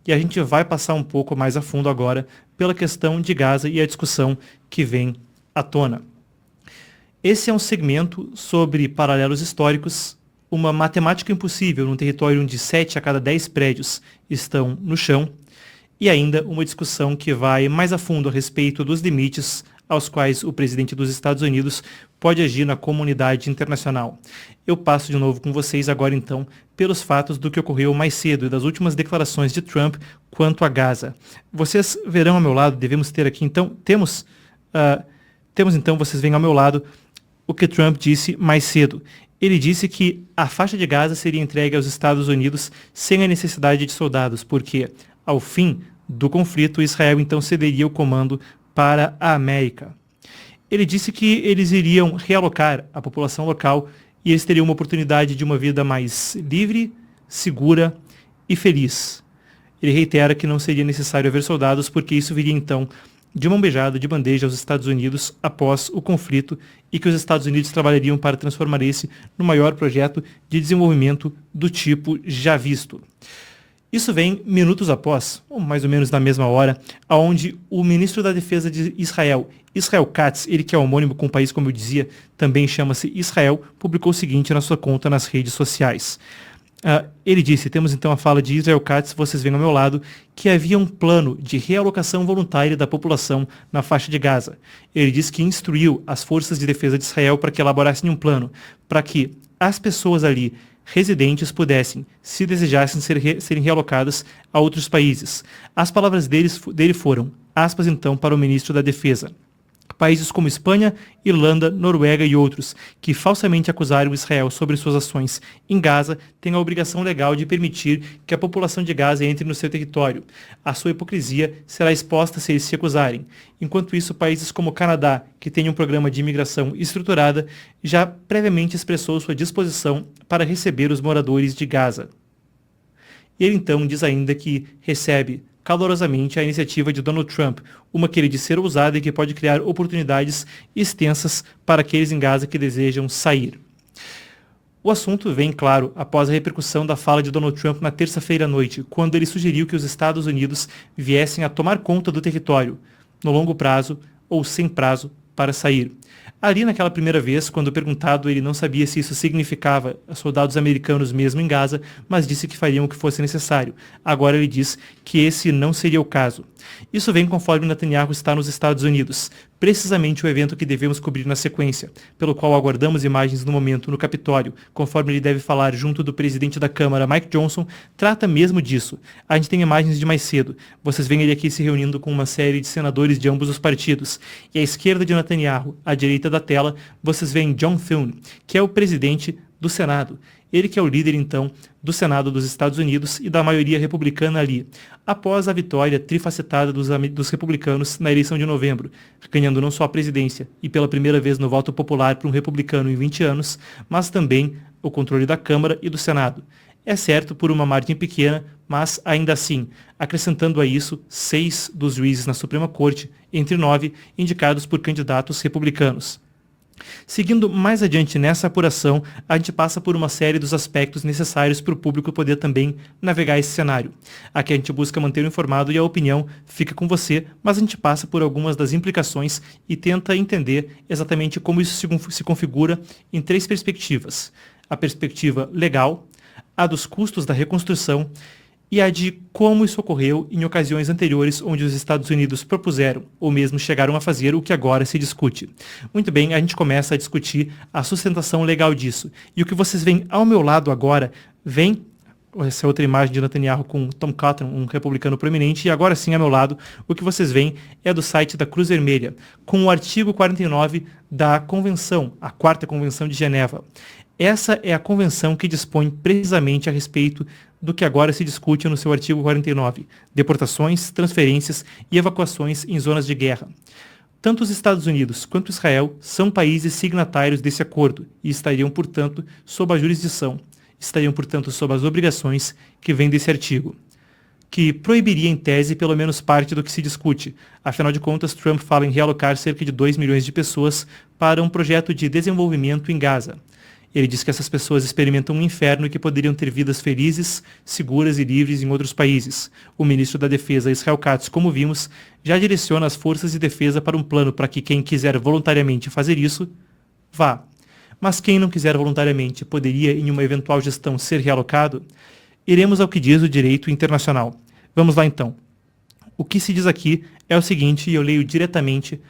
e a gente vai passar um pouco mais a fundo agora pela questão de Gaza e a discussão que vem à tona. Esse é um segmento sobre paralelos históricos, uma matemática impossível num território onde 7 a cada 10 prédios estão no chão, e ainda uma discussão que vai mais a fundo a respeito dos limites aos quais o presidente dos Estados Unidos pode agir na comunidade internacional. Eu passo de novo com vocês agora então pelos fatos do que ocorreu mais cedo e das últimas declarações de Trump quanto a Gaza. Vocês verão ao meu lado, devemos ter aqui então, temos então, vocês veem ao meu lado o que Trump disse mais cedo. Ele disse que a faixa de Gaza seria entregue aos Estados Unidos sem a necessidade de soldados, porque, ao fim do conflito, Israel então cederia o comando para a América. Ele disse que eles iriam realocar a população local e eles teriam uma oportunidade de uma vida mais livre, segura e feliz. Ele reitera que não seria necessário haver soldados, porque isso viria então de mão beijada, de bandeja aos Estados Unidos após o conflito, e que os Estados Unidos trabalhariam para transformar esse no maior projeto de desenvolvimento do tipo já visto. Isso vem minutos após, ou mais ou menos na mesma hora, onde o ministro da Defesa de Israel, Israel Katz, ele que é homônimo com o país, como eu dizia, também chama-se Israel, publicou o seguinte na sua conta nas redes sociais. Ele disse, temos então a fala de Israel Katz, vocês veem ao meu lado, que havia um plano de realocação voluntária da população na faixa de Gaza. Ele disse que instruiu as forças de defesa de Israel para que elaborassem um plano, para que as pessoas ali residentes pudessem, se desejassem, serem realocadas a outros países. As palavras dele foram, aspas então para o ministro da Defesa, países como Espanha, Irlanda, Noruega e outros, que falsamente acusaram Israel sobre suas ações em Gaza, têm a obrigação legal de permitir que a população de Gaza entre no seu território. A sua hipocrisia será exposta se eles se acusarem. Enquanto isso, países como o Canadá, que tem um programa de imigração estruturada, já previamente expressou sua disposição para receber os moradores de Gaza. Ele então diz ainda que recebe calorosamente a iniciativa de Donald Trump, uma que ele diz ser ousada e que pode criar oportunidades extensas para aqueles em Gaza que desejam sair. O assunto vem, claro, após a repercussão da fala de Donald Trump na terça-feira à noite, quando ele sugeriu que os Estados Unidos viessem a tomar conta do território, no longo prazo ou sem prazo, para sair. Ali naquela primeira vez, quando perguntado, ele não sabia se isso significava soldados americanos mesmo em Gaza, mas disse que fariam o que fosse necessário. Agora ele diz que esse não seria o caso. Isso vem conforme Netanyahu está nos Estados Unidos, precisamente o evento que devemos cobrir na sequência, pelo qual aguardamos imagens no momento no Capitólio, conforme ele deve falar junto do presidente da Câmara, Mike Johnson, trata mesmo disso. A gente tem imagens de mais cedo. Vocês veem ele aqui se reunindo com uma série de senadores de ambos os partidos. E à esquerda de Netanyahu, à direita da tela, vocês veem John Thune, que é o presidente do Senado. Ele que é o líder, então, do Senado dos Estados Unidos e da maioria republicana ali, após a vitória trifacetada dos republicanos na eleição de novembro, ganhando não só a presidência e pela primeira vez no voto popular para um republicano em 20 anos, mas também o controle da Câmara e do Senado. É certo, por uma margem pequena, mas ainda assim, acrescentando a isso 6 dos juízes na Suprema Corte, entre 9 indicados por candidatos republicanos. Seguindo mais adiante nessa apuração, a gente passa por uma série dos aspectos necessários para o público poder também navegar esse cenário. Aqui a gente busca manter o informado e a opinião fica com você, mas a gente passa por algumas das implicações e tenta entender exatamente como isso se configura em 3 perspectivas. A perspectiva legal, a dos custos da reconstrução e a de como isso ocorreu em ocasiões anteriores onde os Estados Unidos propuseram ou mesmo chegaram a fazer o que agora se discute. Muito bem, a gente começa a discutir a sustentação legal disso. E o que vocês veem ao meu lado agora, essa outra imagem de Netanyahu com Tom Cotton, um republicano proeminente, e agora sim ao meu lado, o que vocês veem é do site da Cruz Vermelha, com o artigo 49 da Convenção, a 4ª Convenção de Geneva. Essa é a convenção que dispõe precisamente a respeito do que agora se discute no seu artigo 49, deportações, transferências e evacuações em zonas de guerra. Tanto os Estados Unidos quanto Israel são países signatários desse acordo e estariam, portanto, sob a jurisdição, sob as obrigações que vêm desse artigo, que proibiria em tese pelo menos parte do que se discute. Afinal de contas, Trump fala em realocar cerca de 2 milhões de pessoas para um projeto de desenvolvimento em Gaza. Ele diz que essas pessoas experimentam um inferno e que poderiam ter vidas felizes, seguras e livres em outros países. O ministro da Defesa, Israel Katz, como vimos, já direciona as forças de defesa para um plano para que quem quiser voluntariamente fazer isso, vá. Mas quem não quiser voluntariamente poderia, em uma eventual gestão, ser realocado? Iremos ao que diz o direito internacional. Vamos lá então. O que se diz aqui é o seguinte, e eu leio diretamente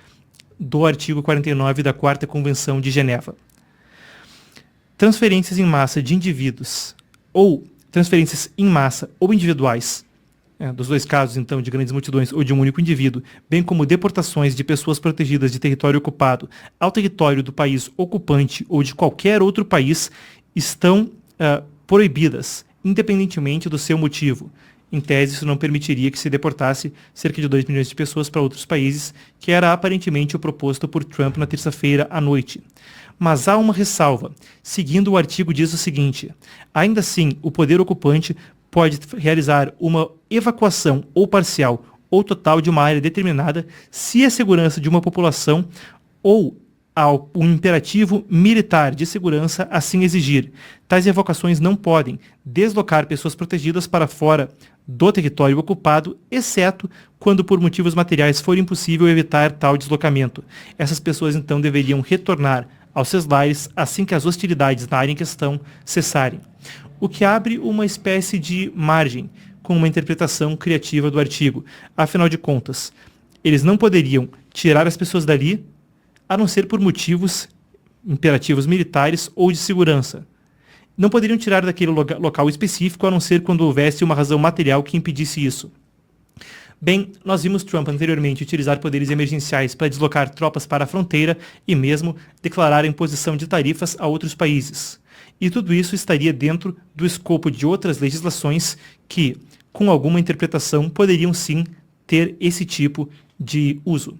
do artigo 49 da 4ª Convenção de Geneva. Transferências em massa de indivíduos, ou transferências em massa ou individuais, dos dois casos, então, de grandes multidões ou de um único indivíduo, bem como deportações de pessoas protegidas de território ocupado ao território do país ocupante ou de qualquer outro país, estão proibidas, independentemente do seu motivo. Em tese, isso não permitiria que se deportasse cerca de 2 milhões de pessoas para outros países, que era aparentemente o proposto por Trump na terça-feira à noite. Mas há uma ressalva. Seguindo o artigo diz o seguinte: ainda assim, o poder ocupante pode realizar uma evacuação ou parcial ou total de uma área determinada se a segurança de uma população ou um imperativo militar de segurança assim exigir. Tais evacuações não podem deslocar pessoas protegidas para fora do território ocupado, exceto quando por motivos materiais for impossível evitar tal deslocamento. Essas pessoas então deveriam retornar aos seus lares assim que as hostilidades na área em questão cessarem. O que abre uma espécie de margem com uma interpretação criativa do artigo. Afinal de contas, eles não poderiam tirar as pessoas dali a não ser por motivos imperativos militares ou de segurança. Não poderiam tirar daquele local específico a não ser quando houvesse uma razão material que impedisse isso. Bem, nós vimos Trump anteriormente utilizar poderes emergenciais para deslocar tropas para a fronteira e mesmo declarar a imposição de tarifas a outros países. E tudo isso estaria dentro do escopo de outras legislações que, com alguma interpretação, poderiam sim ter esse tipo de uso.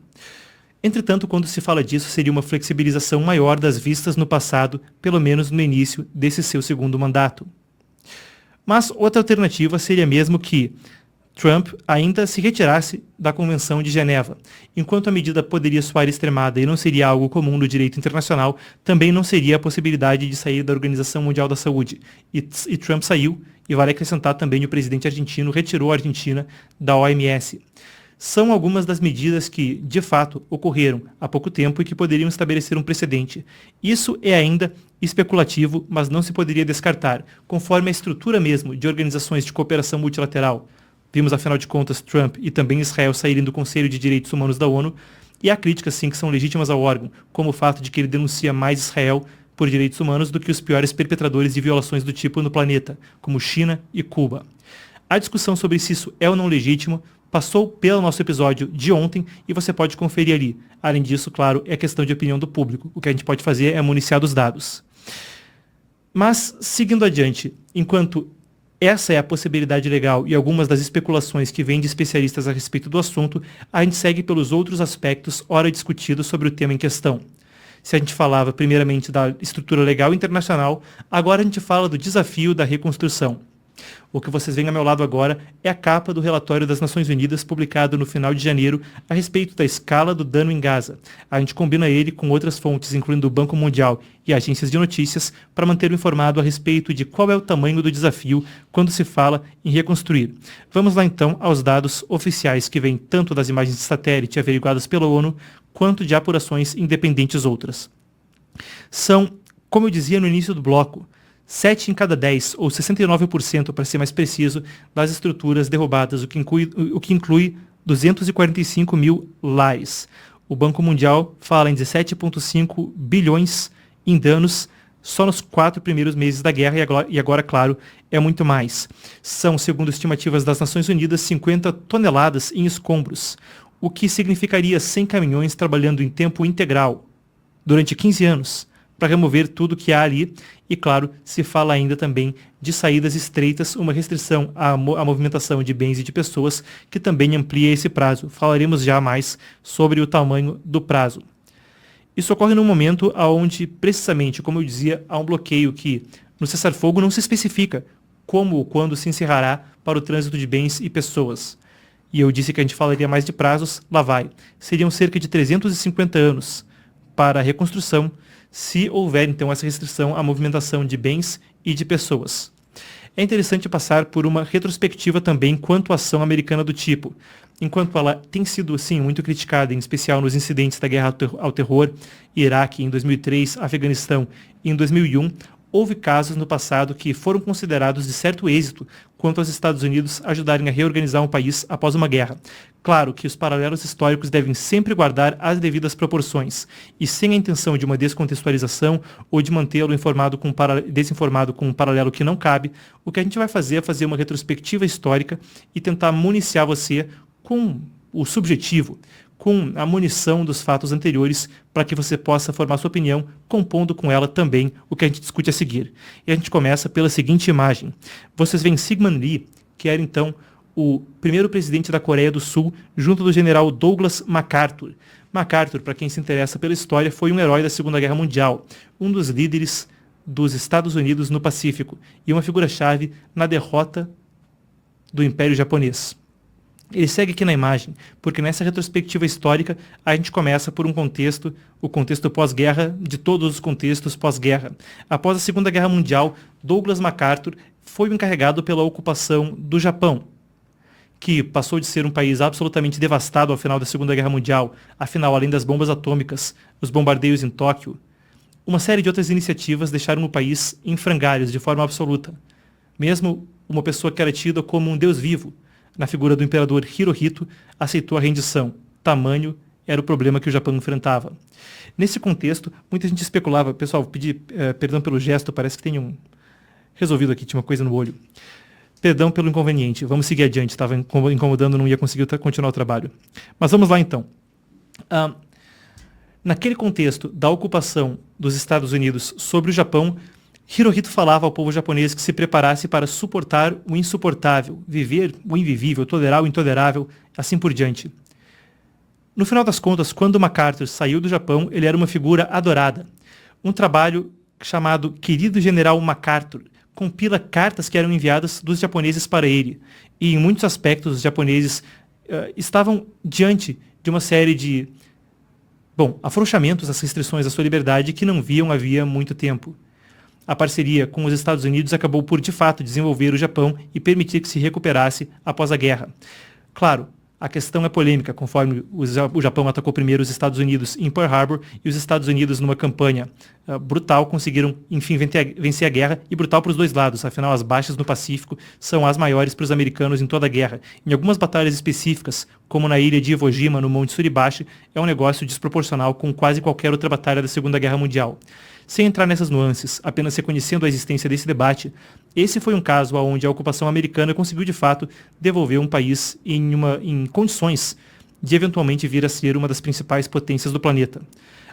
Entretanto, quando se fala disso, seria uma flexibilização maior das vistas no passado, pelo menos no início desse seu segundo mandato. Mas outra alternativa seria mesmo que Trump ainda se retirasse da Convenção de Geneva. Enquanto a medida poderia soar extremada e não seria algo comum no direito internacional, também não seria a possibilidade de sair da Organização Mundial da Saúde. E Trump saiu, e vale acrescentar também o presidente argentino retirou a Argentina da OMS. São algumas das medidas que, de fato, ocorreram há pouco tempo e que poderiam estabelecer um precedente. Isso é ainda especulativo, mas não se poderia descartar, conforme a estrutura mesmo de organizações de cooperação multilateral. Vimos, afinal de contas, Trump e também Israel saírem do Conselho de Direitos Humanos da ONU, e há críticas, sim, que são legítimas ao órgão, como o fato de que ele denuncia mais Israel por direitos humanos do que os piores perpetradores de violações do tipo no planeta, como China e Cuba. A discussão sobre se isso é ou não legítimo passou pelo nosso episódio de ontem e você pode conferir ali. Além disso, claro, é questão de opinião do público. O que a gente pode fazer é municiar dos dados. Mas, seguindo adiante, enquanto essa é a possibilidade legal e algumas das especulações que vêm de especialistas a respeito do assunto, a gente segue pelos outros aspectos ora discutidos sobre o tema em questão. Se a gente falava primeiramente da estrutura legal internacional, agora a gente fala do desafio da reconstrução. O que vocês veem ao meu lado agora é a capa do relatório das Nações Unidas publicado no final de janeiro a respeito da escala do dano em Gaza. A gente combina ele com outras fontes, incluindo o Banco Mundial e agências de notícias, para manter o informado a respeito de qual é o tamanho do desafio quando se fala em reconstruir. Vamos lá então aos dados oficiais que vêm tanto das imagens de satélite averiguadas pela ONU, quanto de apurações independentes outras. São, como eu dizia no início do bloco, 7 em cada 10, ou 69% para ser mais preciso, das estruturas derrubadas, o que inclui 245 mil lares. O Banco Mundial fala em 17,5 bilhões em danos só nos 4 primeiros meses da guerra e agora, claro, é muito mais. São, segundo estimativas das Nações Unidas, 50 toneladas em escombros, o que significaria 100 caminhões trabalhando em tempo integral durante 15 anos. Para remover tudo que há ali, e claro, se fala ainda também de saídas estreitas, uma restrição à movimentação de bens e de pessoas, que também amplia esse prazo. Falaremos já mais sobre o tamanho do prazo. Isso ocorre num momento onde, precisamente, como eu dizia, há um bloqueio que, no cessar-fogo, não se especifica como ou quando se encerrará para o trânsito de bens e pessoas. E eu disse que a gente falaria mais de prazos, lá vai. Seriam cerca de 350 anos para a reconstrução, se houver então essa restrição à movimentação de bens e de pessoas. É interessante passar por uma retrospectiva também quanto à ação americana do tipo. Enquanto ela tem sido, sim, muito criticada, em especial nos incidentes da guerra ao terror, Iraque em 2003, Afeganistão em 2001, houve casos no passado que foram considerados de certo êxito quanto aos Estados Unidos ajudarem a reorganizar um país após uma guerra. Claro que os paralelos históricos devem sempre guardar as devidas proporções, e sem a intenção de uma descontextualização ou de mantê-lo desinformado com um paralelo que não cabe, o que a gente vai fazer é fazer uma retrospectiva histórica e tentar municiar você com o subjetivo, com a munição dos fatos anteriores, para que você possa formar sua opinião, compondo com ela também o que a gente discute a seguir. E a gente começa pela seguinte imagem. Vocês veem Syngman Rhee, que era então o primeiro presidente da Coreia do Sul, junto do general Douglas MacArthur. MacArthur, para quem se interessa pela história, foi um herói da Segunda Guerra Mundial, um dos líderes dos Estados Unidos no Pacífico e uma figura-chave na derrota do Império Japonês. Ele segue aqui na imagem, porque nessa retrospectiva histórica a gente começa por um contexto, o contexto pós-guerra, de todos os contextos pós-guerra. Após a Segunda Guerra Mundial, Douglas MacArthur foi o encarregado pela ocupação do Japão, que passou de ser um país absolutamente devastado ao final da Segunda Guerra Mundial. Afinal, além das bombas atômicas, os bombardeios em Tóquio, uma série de outras iniciativas deixaram o país em frangalhos de forma absoluta. Mesmo uma pessoa que era tida como um deus vivo, na figura do imperador Hirohito, aceitou a rendição. Tamanho era o problema que o Japão enfrentava. Nesse contexto, muita gente especulava, pessoal, pedi perdão pelo gesto, parece que tenho resolvido aqui, tinha uma coisa no olho. Perdão pelo inconveniente, vamos seguir adiante, estava incomodando, não ia conseguir continuar o trabalho. Mas vamos lá então. Naquele contexto da ocupação dos Estados Unidos sobre o Japão, Hirohito falava ao povo japonês que se preparasse para suportar o insuportável, viver o invivível, tolerar o intolerável, assim por diante. No final das contas, quando MacArthur saiu do Japão, ele era uma figura adorada. Um trabalho chamado Querido General MacArthur compila cartas que eram enviadas dos japoneses para ele. E em muitos aspectos, os japoneses estavam diante de uma série de afrouxamentos às restrições à sua liberdade que não viam havia muito tempo. A parceria com os Estados Unidos acabou por, de fato, desenvolver o Japão e permitir que se recuperasse após a guerra. Claro, a questão é polêmica, conforme o Japão atacou primeiro os Estados Unidos em Pearl Harbor e os Estados Unidos, numa campanha brutal, conseguiram, enfim, vencer a guerra, e brutal para os dois lados, afinal as baixas no Pacífico são as maiores para os americanos em toda a guerra. Em algumas batalhas específicas, como na ilha de Iwo Jima, no Monte Suribachi, é um negócio desproporcional com quase qualquer outra batalha da Segunda Guerra Mundial. Sem entrar nessas nuances, apenas reconhecendo a existência desse debate, esse foi um caso onde a ocupação americana conseguiu de fato devolver um país em condições de eventualmente vir a ser uma das principais potências do planeta.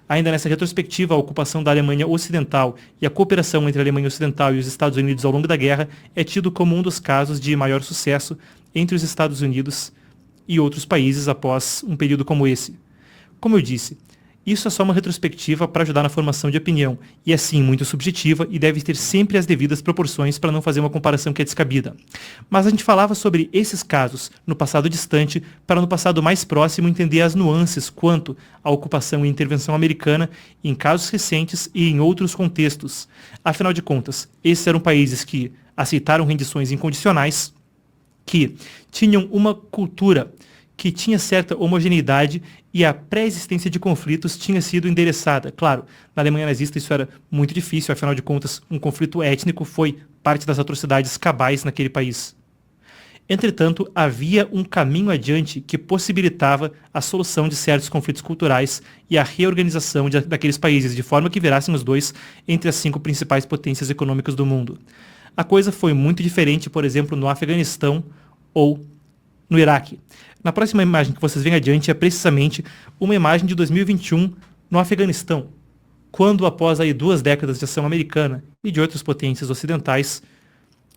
Ainda nessa retrospectiva, a ocupação da Alemanha Ocidental e a cooperação entre a Alemanha Ocidental e os Estados Unidos ao longo da guerra é tido como um dos casos de maior sucesso entre os Estados Unidos e outros países após um período como esse. Como eu disse, isso é só uma retrospectiva para ajudar na formação de opinião, e é sim muito subjetiva e deve ter sempre as devidas proporções para não fazer uma comparação que é descabida. Mas a gente falava sobre esses casos no passado distante para no passado mais próximo entender as nuances quanto à ocupação e intervenção americana em casos recentes e em outros contextos. Afinal de contas, esses eram países que aceitaram rendições incondicionais, que tinham uma cultura que tinha certa homogeneidade e a pré-existência de conflitos tinha sido endereçada. Claro, na Alemanha nazista isso era muito difícil, afinal de contas, um conflito étnico foi parte das atrocidades cabais naquele país. Entretanto, havia um caminho adiante que possibilitava a solução de certos conflitos culturais e a reorganização daqueles países, de forma que virassem os dois entre as 5 principais potências econômicas do mundo. A coisa foi muito diferente, por exemplo, no Afeganistão ou no Iraque. Na próxima imagem que vocês veem adiante é precisamente uma imagem de 2021 no Afeganistão, quando após aí 2 décadas de ação americana e de outras potências ocidentais,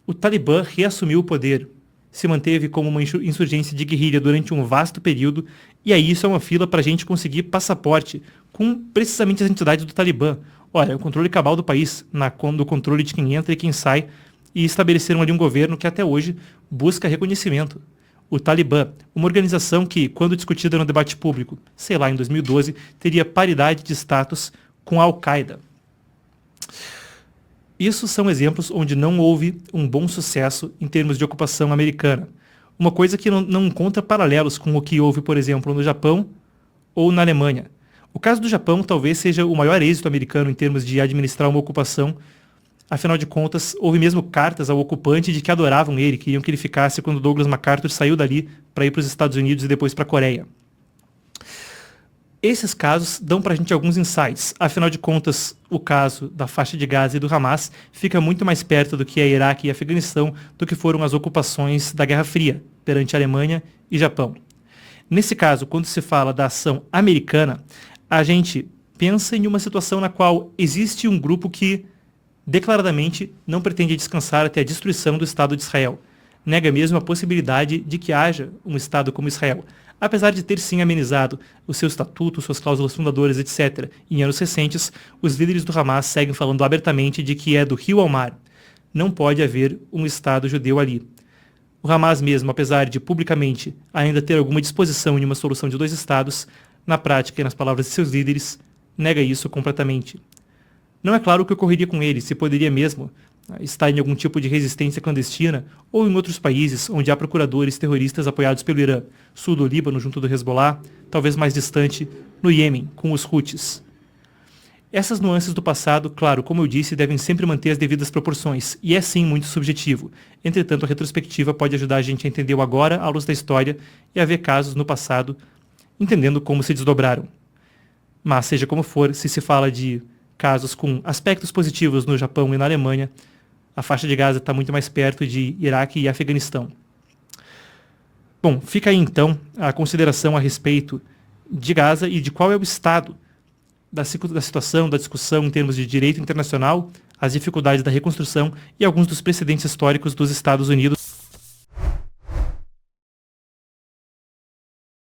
o Talibã reassumiu o poder, se manteve como uma insurgência de guerrilha durante um vasto período, e aí isso é uma fila para a gente conseguir passaporte com precisamente as entidades do Talibã. Olha, o controle cabal do país, no controle de quem entra e quem sai, e estabeleceram ali um governo que até hoje busca reconhecimento. o Talibã, uma organização que, quando discutida no debate público, sei lá, em 2012, teria paridade de status com a Al-Qaeda. Isso são exemplos onde não houve um bom sucesso em termos de ocupação americana. Uma coisa que não encontra paralelos com o que houve, por exemplo, no Japão ou na Alemanha. O caso do Japão talvez seja o maior êxito americano em termos de administrar uma ocupação. Afinal de contas, houve mesmo cartas ao ocupante de que adoravam ele, queriam que ele ficasse quando Douglas MacArthur saiu dali para ir para os Estados Unidos e depois para a Coreia. Esses casos dão para a gente alguns insights. Afinal de contas, o caso da faixa de Gaza e do Hamas fica muito mais perto do que é Iraque e Afeganistão do que foram as ocupações da Guerra Fria, perante Alemanha e Japão. Nesse caso, quando se fala da ação americana, a gente pensa em uma situação na qual existe um grupo que declaradamente não pretende descansar até a destruição do Estado de Israel. Nega mesmo a possibilidade de que haja um Estado como Israel. Apesar de ter sim amenizado o seu estatuto, suas cláusulas fundadoras, etc., em anos recentes, os líderes do Hamas seguem falando abertamente de que é do rio ao mar. Não pode haver um Estado judeu ali. O Hamas mesmo, apesar de publicamente ainda ter alguma disposição em uma solução de 2 estados, na prática e nas palavras de seus líderes, nega isso completamente. Não é claro o que ocorreria com ele, se poderia mesmo estar em algum tipo de resistência clandestina ou em outros países onde há procuradores terroristas apoiados pelo Irã, sul do Líbano junto do Hezbollah, talvez mais distante, no Iêmen, com os Houthis. Essas nuances do passado, claro, como eu disse, devem sempre manter as devidas proporções, e é sim muito subjetivo. Entretanto, a retrospectiva pode ajudar a gente a entender o agora à luz da história e a ver casos no passado, entendendo como se desdobraram. Mas, seja como for, se fala de casos com aspectos positivos no Japão e na Alemanha, a faixa de Gaza está muito mais perto de Iraque e Afeganistão. Bom, fica aí então a consideração a respeito de Gaza e de qual é o estado da situação, da discussão em termos de direito internacional, as dificuldades da reconstrução e alguns dos precedentes históricos dos Estados Unidos.